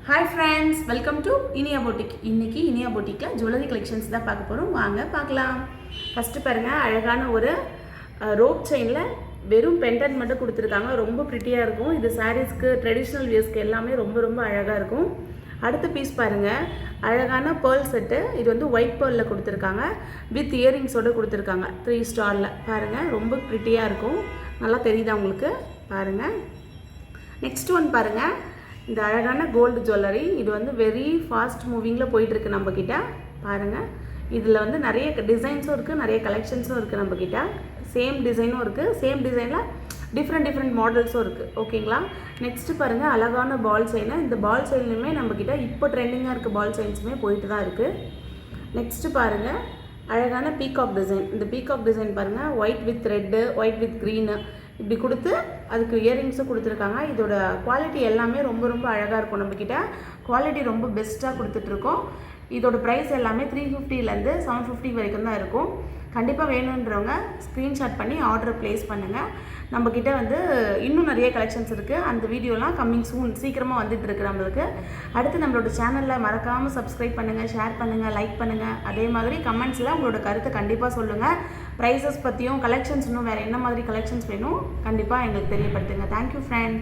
Hi friends, welcome to Iniya boutique. இன்றைக்கி Iniya பொட்டிக்கில் jewellery collections தான் பார்க்க போகிறோம். வாங்க பார்க்கலாம். ஃபஸ்ட்டு பாருங்கள், அழகான ஒரு ரோப் செயினில் வெறும் பெண்டன்ட் மட்டும் கொடுத்துருக்காங்க. ரொம்ப ப்ரிட்டியாக இருக்கும். இது சாரீஸ்க்கு, ட்ரெடிஷ்னல் வியர்ஸ்க்கு எல்லாமே ரொம்ப ரொம்ப அழகாக இருக்கும். அடுத்த பீஸ் பாருங்கள், அழகான பேர்ல் செட்டு. இது வந்து ஒயிட் பேர்லில் கொடுத்துருக்காங்க, வித் இயரிங்ஸோடு கொடுத்துருக்காங்க. 3 ஸ்டாரில் பாருங்கள், ரொம்ப ப்ரிட்டியாக இருக்கும். நல்லா தெரியுதா உங்களுக்கு? பாருங்கள். நெக்ஸ்ட் ஒன் பாருங்கள், இந்த அழகான கோல்டு ஜுவல்லரி. இது வந்து வெரி ஃபாஸ்ட் மூவிங்கில் போயிட்டுருக்கு நம்மக்கிட்ட. பாருங்கள், இதில் வந்து நிறைய டிசைன்ஸும் இருக்குது, நிறைய கலெக்ஷன்ஸும் இருக்குது நம்மக்கிட்ட. சேம் டிசைனும் இருக்குது, சேம் டிசைனில் டிஃப்ரெண்ட் மாடல்ஸும் இருக்குது. ஓகேங்களா? நெக்ஸ்ட்டு பாருங்கள், அழகான பால் செயினு. இந்த பால் செயின்லையுமே நம்மக்கிட்ட இப்போ ட்ரெண்டிங்காக இருக்க பால் செயின்ஸுமே போயிட்டு தான் இருக்குது. நெக்ஸ்ட்டு பாருங்கள், அழகான பீகாக் டிசைன். இந்த பீகாக் டிசைன் பாருங்கள், white with red, white with green இப்படி கொடுத்து அதுக்கு இயரிங்ஸும் கொடுத்துருக்காங்க. இதோட குவாலிட்டி எல்லாமே ரொம்ப ரொம்ப அழகாக இருக்கும். நம்மக்கிட்ட குவாலிட்டி ரொம்ப பெஸ்ட்டாக கொடுத்துட்ருக்கோம். இதோட ப்ரைஸ் எல்லாமே 350லேருந்து 750 வரைக்கும் தான் இருக்கும். கண்டிப்பாக வேணுன்றவங்க ஸ்க்ரீன்ஷாட் பண்ணி ஆர்டர் ப்ளேஸ் பண்ணுங்கள். நம்மக்கிட்ட வந்து இன்னும் நிறைய கலெக்ஷன்ஸ் இருக்குது. அந்த வீடியோலாம் கம்மிங் சூன், சீக்கிரமாக வந்துட்டுருக்கு நம்மளுக்கு. அடுத்து நம்மளோட சேனலில் மறக்காமல் சப்ஸ்கிரைப் பண்ணுங்கள், ஷேர் பண்ணுங்கள், லைக் பண்ணுங்கள். அதே மாதிரி கமெண்ட்ஸில் உங்களோட கருத்தை கண்டிப்பாக சொல்லுங்கள். ப்ரைஸஸ் பற்றியும், கலெக்ஷன்ஸ் இன்னும் வேறு என்ன மாதிரி கலெக்ஷன்ஸ் வேணும் கண்டிப்பாக எங்களுக்கு தெரியப்படுத்துங்க. Thank you friends.